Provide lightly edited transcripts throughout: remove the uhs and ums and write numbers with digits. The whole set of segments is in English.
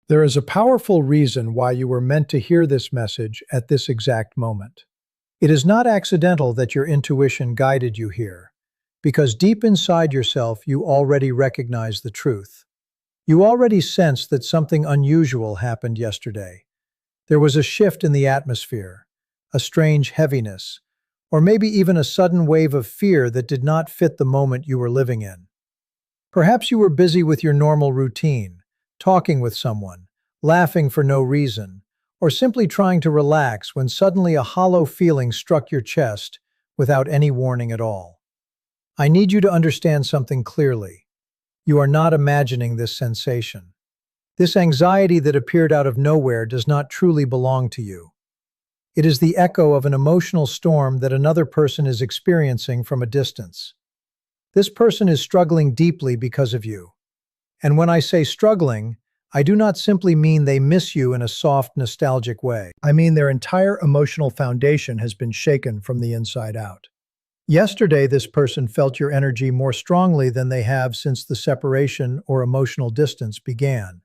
There is a powerful reason why you were meant to hear this message at this exact moment. It is not accidental that your intuition guided you here, because deep inside yourself you already recognize the truth. You already sense that something unusual happened yesterday. There was a shift in the atmosphere, a strange heaviness, or maybe even a sudden wave of fear that did not fit the moment you were living in. Perhaps you were busy with your normal routine, talking with someone, laughing for no reason, or simply trying to relax when suddenly a hollow feeling struck your chest without any warning at all. I need you to understand something clearly. You are not imagining this sensation. This anxiety that appeared out of nowhere does not truly belong to you. It is the echo of an emotional storm that another person is experiencing from a distance. This person is struggling deeply because of you. And when I say struggling, I do not simply mean they miss you in a soft, nostalgic way. I mean their entire emotional foundation has been shaken from the inside out. Yesterday, this person felt your energy more strongly than they have since the separation or emotional distance began.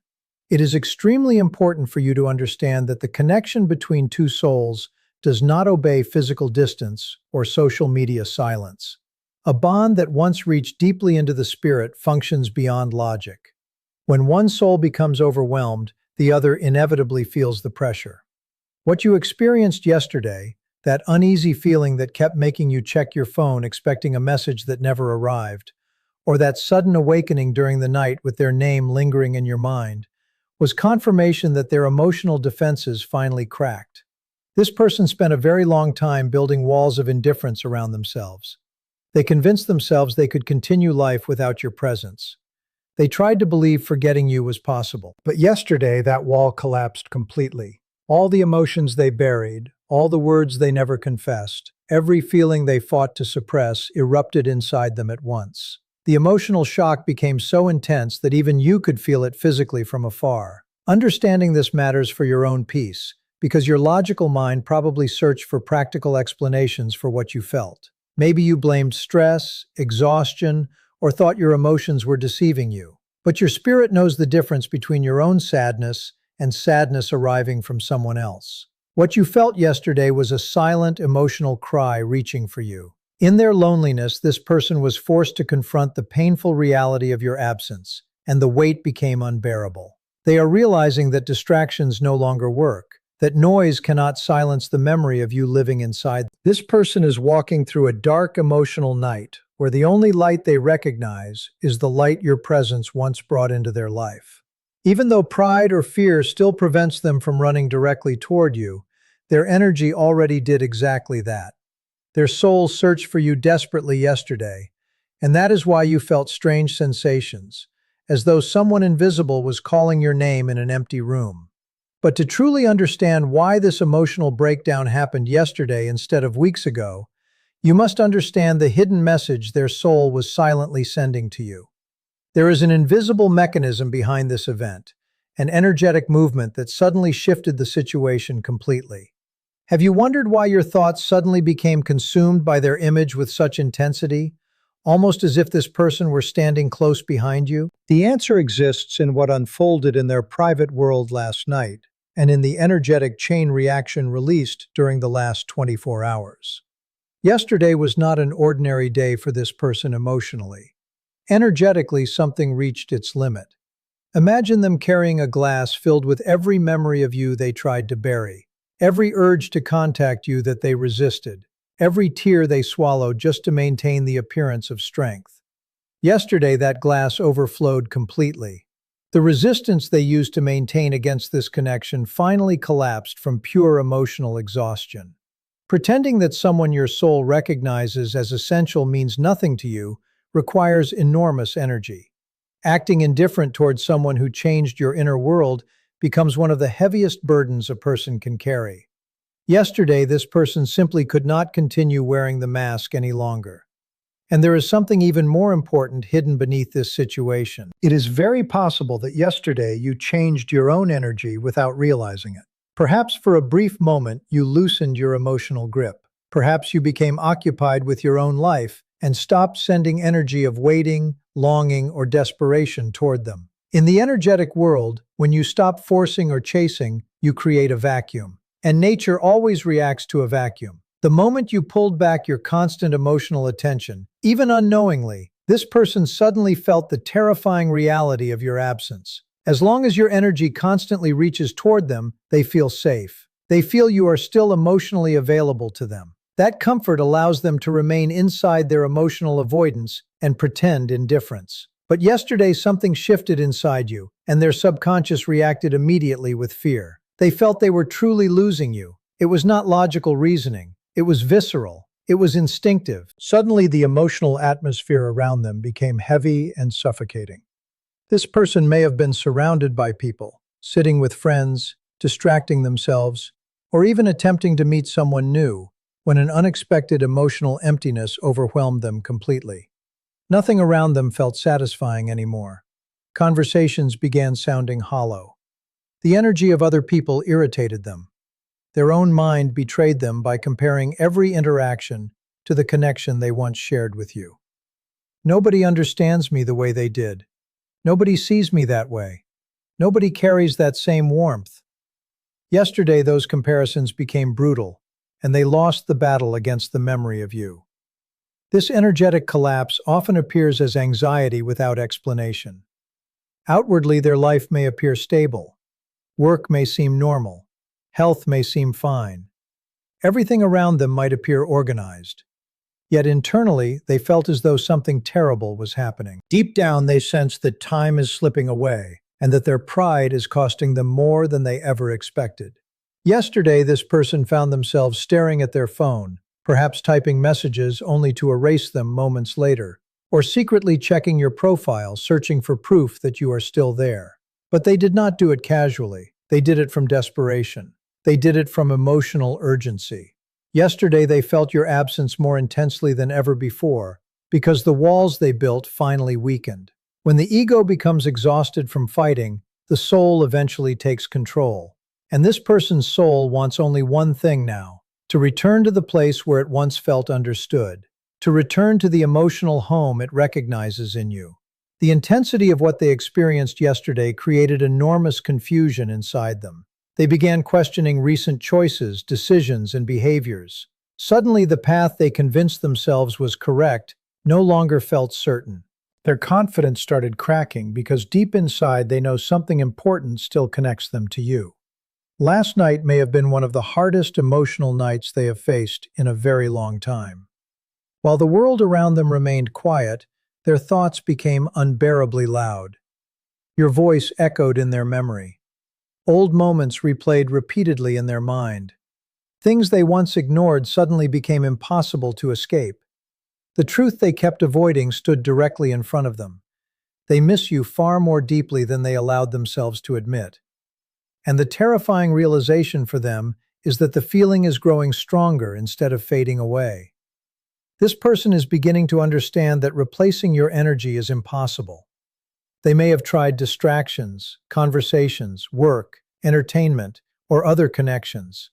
It is extremely important for you to understand that the connection between two souls does not obey physical distance or social media silence. A bond that once reached deeply into the spirit functions beyond logic. When one soul becomes overwhelmed, the other inevitably feels the pressure. What you experienced yesterday, that uneasy feeling that kept making you check your phone expecting a message that never arrived, or that sudden awakening during the night with their name lingering in your mind, was confirmation that their emotional defenses finally cracked. This person spent a very long time building walls of indifference around themselves. They convinced themselves they could continue life without your presence. They tried to believe forgetting you was possible. But yesterday, that wall collapsed completely. All the emotions they buried, all the words they never confessed, every feeling they fought to suppress erupted inside them at once. The emotional shock became so intense that even you could feel it physically from afar. Understanding this matters for your own peace, because your logical mind probably searched for practical explanations for what you felt. Maybe you blamed stress, exhaustion, or thought your emotions were deceiving you. But your spirit knows the difference between your own sadness and sadness arriving from someone else. What you felt yesterday was a silent, emotional cry reaching for you. In their loneliness, this person was forced to confront the painful reality of your absence, and the weight became unbearable. They are realizing that distractions no longer work, that noise cannot silence the memory of you living inside. This person is walking through a dark emotional night, where the only light they recognize is the light your presence once brought into their life. Even though pride or fear still prevents them from running directly toward you, their energy already did exactly that. Their souls searched for you desperately yesterday, and that is why you felt strange sensations, as though someone invisible was calling your name in an empty room. But to truly understand why this emotional breakdown happened yesterday instead of weeks ago, you must understand the hidden message their soul was silently sending to you. There is an invisible mechanism behind this event, an energetic movement that suddenly shifted the situation completely. Have you wondered why your thoughts suddenly became consumed by their image with such intensity, almost as if this person were standing close behind you? The answer exists in what unfolded in their private world last night, and in the energetic chain reaction released during the last 24 hours. Yesterday was not an ordinary day for this person emotionally. Energetically, something reached its limit. Imagine them carrying a glass filled with every memory of you they tried to bury, every urge to contact you that they resisted, every tear they swallowed just to maintain the appearance of strength. Yesterday, that glass overflowed completely. The resistance they used to maintain against this connection finally collapsed from pure emotional exhaustion. Pretending that someone your soul recognizes as essential means nothing to you requires enormous energy. Acting indifferent towards someone who changed your inner world becomes one of the heaviest burdens a person can carry. Yesterday, this person simply could not continue wearing the mask any longer. And there is something even more important hidden beneath this situation. It is very possible that yesterday you changed your own energy without realizing it. Perhaps for a brief moment you loosened your emotional grip. Perhaps you became occupied with your own life and stopped sending energy of waiting, longing, or desperation toward them. In the energetic world, When you stop forcing or chasing, you create a vacuum. And nature always reacts to a vacuum. The moment you pulled back your constant emotional attention, even unknowingly, this person suddenly felt the terrifying reality of your absence. As long as your energy constantly reaches toward them, they feel safe. They feel you are still emotionally available to them. That comfort allows them to remain inside their emotional avoidance and pretend indifference. But yesterday something shifted inside you, and their subconscious reacted immediately with fear. They felt they were truly losing you. It was not logical reasoning. It was visceral. It was instinctive. Suddenly, the emotional atmosphere around them became heavy and suffocating. This person may have been surrounded by people, sitting with friends, distracting themselves, or even attempting to meet someone new, when an unexpected emotional emptiness overwhelmed them completely. Nothing around them felt satisfying anymore. Conversations began sounding hollow. The energy of other people irritated them. Their own mind betrayed them by comparing every interaction to the connection they once shared with you. Nobody understands me the way they did. Nobody sees me that way. Nobody carries that same warmth. Yesterday, those comparisons became brutal, and they lost the battle against the memory of you. This energetic collapse often appears as anxiety without explanation. Outwardly, their life may appear stable. Work may seem normal. Health may seem fine. Everything around them might appear organized. Yet internally, they felt as though something terrible was happening. Deep down, they sensed that time is slipping away, and that their pride is costing them more than they ever expected. Yesterday, this person found themselves staring at their phone, perhaps typing messages only to erase them moments later, or secretly checking your profile, searching for proof that you are still there. But they did not do it casually. They did it from desperation. They did it from emotional urgency. Yesterday, they felt your absence more intensely than ever before, because the walls they built finally weakened. When the ego becomes exhausted from fighting, the soul eventually takes control. And this person's soul wants only one thing now: to return to the place where it once felt understood, to return to the emotional home it recognizes in you. The intensity of what they experienced yesterday created enormous confusion inside them. They began questioning recent choices, decisions, and behaviors. Suddenly, the path they convinced themselves was correct no longer felt certain. Their confidence started cracking because deep inside they know something important still connects them to you. Last night may have been one of the hardest emotional nights they have faced in a very long time. While the world around them remained quiet, their thoughts became unbearably loud. Your voice echoed in their memory. Old moments replayed repeatedly in their mind. Things they once ignored suddenly became impossible to escape. The truth they kept avoiding stood directly in front of them. They miss you far more deeply than they allowed themselves to admit. And the terrifying realization for them is that the feeling is growing stronger instead of fading away. This person is beginning to understand that replacing your energy is impossible. They may have tried distractions, conversations, work, entertainment, or other connections,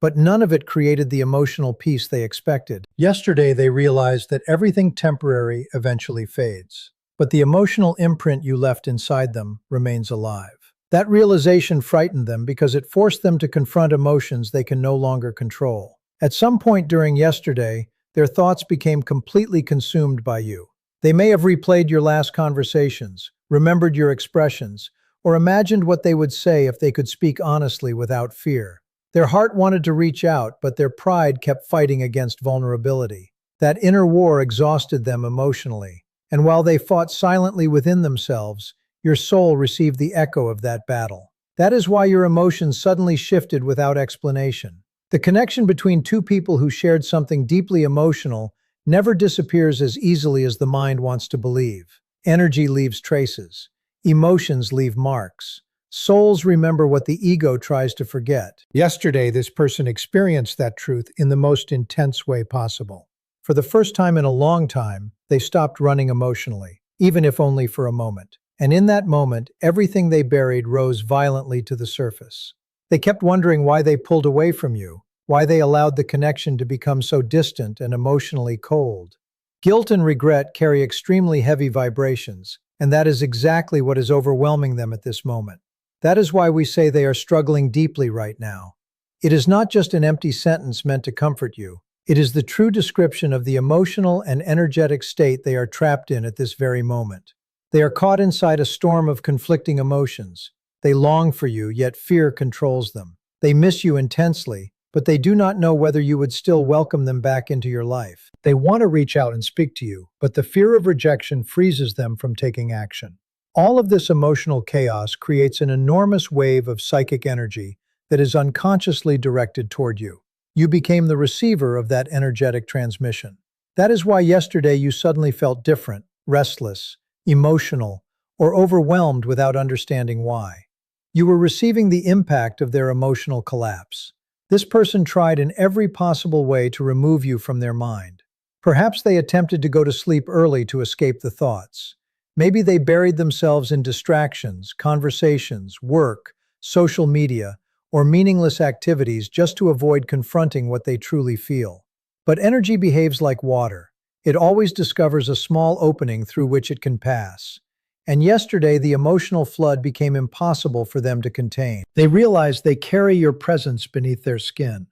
but none of it created the emotional peace they expected. Yesterday, they realized that everything temporary eventually fades, but the emotional imprint you left inside them remains alive. That realization frightened them because it forced them to confront emotions they can no longer control. At some point during yesterday, their thoughts became completely consumed by you. They may have replayed your last conversations, remembered your expressions, or imagined what they would say if they could speak honestly without fear. Their heart wanted to reach out, but their pride kept fighting against vulnerability. That inner war exhausted them emotionally, and while they fought silently within themselves, your soul received the echo of that battle. That is why your emotions suddenly shifted without explanation. The connection between two people who shared something deeply emotional never disappears as easily as the mind wants to believe. Energy leaves traces. Emotions leave marks. Souls remember what the ego tries to forget. Yesterday, this person experienced that truth in the most intense way possible. For the first time in a long time, they stopped running emotionally, even if only for a moment. And in that moment, everything they buried rose violently to the surface. They kept wondering why they pulled away from you, why they allowed the connection to become so distant and emotionally cold. Guilt and regret carry extremely heavy vibrations, and that is exactly what is overwhelming them at this moment. That is why we say they are struggling deeply right now. It is not just an empty sentence meant to comfort you. It is the true description of the emotional and energetic state they are trapped in at this very moment. They are caught inside a storm of conflicting emotions. They long for you, yet fear controls them. They miss you intensely, but they do not know whether you would still welcome them back into your life. They want to reach out and speak to you, but the fear of rejection freezes them from taking action. All of this emotional chaos creates an enormous wave of psychic energy that is unconsciously directed toward you. You became the receiver of that energetic transmission. That is why yesterday you suddenly felt different, restless, emotional, or overwhelmed without understanding why. You were receiving the impact of their emotional collapse. This person tried in every possible way to remove you from their mind. Perhaps they attempted to go to sleep early to escape the thoughts. Maybe they buried themselves in distractions, conversations, work, social media, or meaningless activities just to avoid confronting what they truly feel. But energy behaves like water. It always discovers a small opening through which it can pass. And yesterday, the emotional flood became impossible for them to contain. They realized they carry your presence beneath their skin,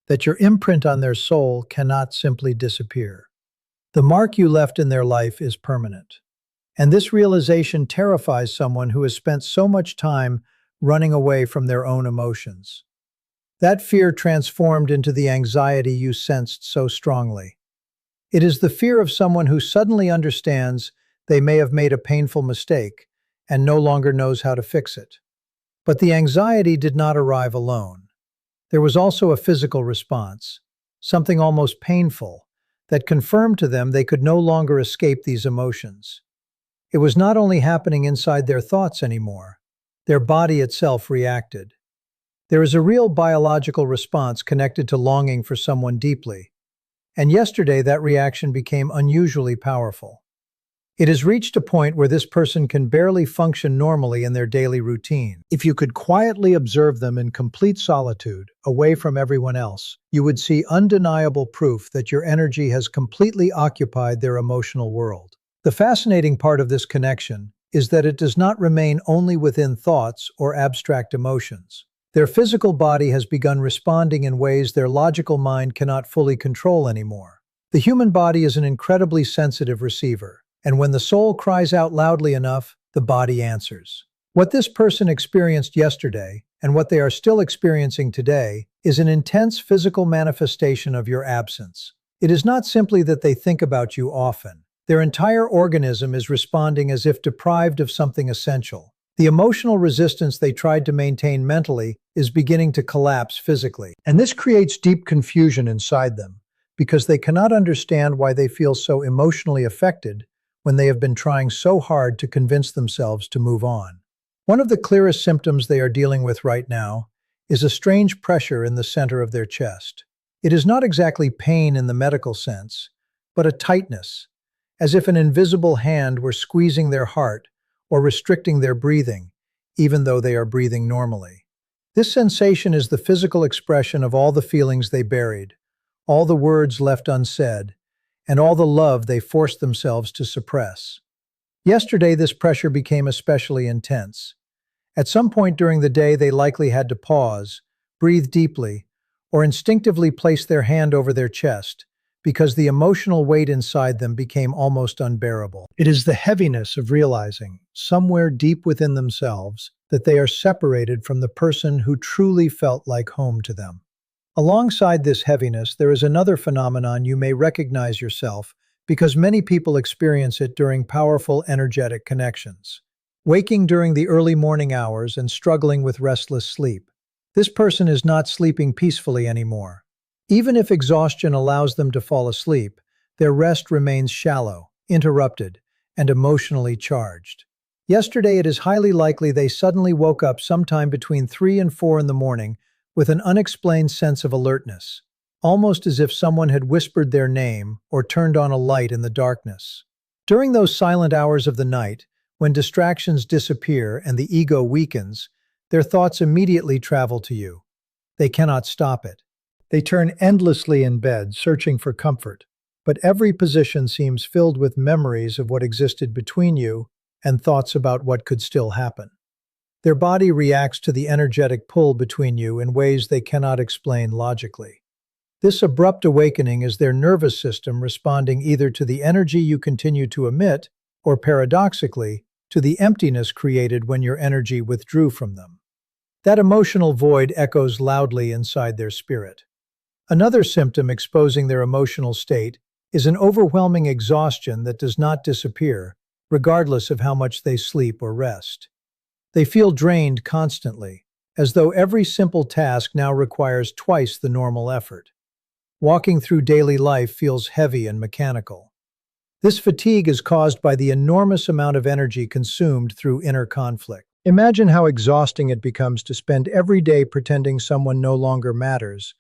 that your imprint on their soul cannot simply disappear. The mark you left in their life is permanent. And this realization terrifies someone who has spent so much time running away from their own emotions. That fear transformed into the anxiety you sensed so strongly. It is the fear of someone who suddenly understands they may have made a painful mistake and no longer knows how to fix it. But the anxiety did not arrive alone. There was also a physical response, something almost painful, that confirmed to them they could no longer escape these emotions. It was not only happening inside their thoughts anymore. Their body itself reacted. There is a real biological response connected to longing for someone deeply. And yesterday that reaction became unusually powerful. It has reached a point where this person can barely function normally in their daily routine. If you could quietly observe them in complete solitude, away from everyone else, you would see undeniable proof that your energy has completely occupied their emotional world. The fascinating part of this connection is that it does not remain only within thoughts or abstract emotions. Their physical body has begun responding in ways their logical mind cannot fully control anymore. The human body is an incredibly sensitive receiver, and when the soul cries out loudly enough, the body answers. What this person experienced yesterday, and what they are still experiencing today, is an intense physical manifestation of your absence. It is not simply that they think about you often. Their entire organism is responding as if deprived of something essential. The emotional resistance they tried to maintain mentally is beginning to collapse physically. And this creates deep confusion inside them, because they cannot understand why they feel so emotionally affected when they have been trying so hard to convince themselves to move on. One of the clearest symptoms they are dealing with right now is a strange pressure in the center of their chest. It is not exactly pain in the medical sense, but a tightness, as if an invisible hand were squeezing their heart or restricting their breathing, even though they are breathing normally. This sensation is the physical expression of all the feelings they buried, all the words left unsaid, and all the love they forced themselves to suppress. Yesterday, this pressure became especially intense. At some point during the day, they likely had to pause, breathe deeply, or instinctively place their hand over their chest, because the emotional weight inside them became almost unbearable. It is the heaviness of realizing, somewhere deep within themselves, that they are separated from the person who truly felt like home to them. Alongside this heaviness, there is another phenomenon you may recognize yourself, because many people experience it during powerful energetic connections. Waking during the early morning hours and struggling with restless sleep. This person is not sleeping peacefully anymore. Even if exhaustion allows them to fall asleep, their rest remains shallow, interrupted, and emotionally charged. Yesterday, it is highly likely they suddenly woke up sometime between 3 and 4 in the morning with an unexplained sense of alertness, almost as if someone had whispered their name or turned on a light in the darkness. During those silent hours of the night, when distractions disappear and the ego weakens, their thoughts immediately travel to you. They cannot stop it. They turn endlessly in bed, searching for comfort, but every position seems filled with memories of what existed between you and thoughts about what could still happen. Their body reacts to the energetic pull between you in ways they cannot explain logically. This abrupt awakening is their nervous system responding either to the energy you continue to emit or, paradoxically, to the emptiness created when your energy withdrew from them. That emotional void echoes loudly inside their spirit. Another symptom exposing their emotional state is an overwhelming exhaustion that does not disappear, regardless of how much they sleep or rest. They feel drained constantly, as though every simple task now requires twice the normal effort. Walking through daily life feels heavy and mechanical. This fatigue is caused by the enormous amount of energy consumed through inner conflict. Imagine how exhausting it becomes to spend every day pretending someone no longer matters,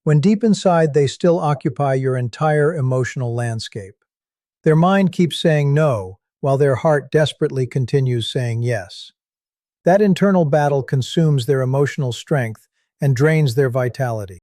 when deep inside they still occupy your entire emotional landscape. Their mind keeps saying no, while their heart desperately continues saying yes. That internal battle consumes their emotional strength and drains their vitality.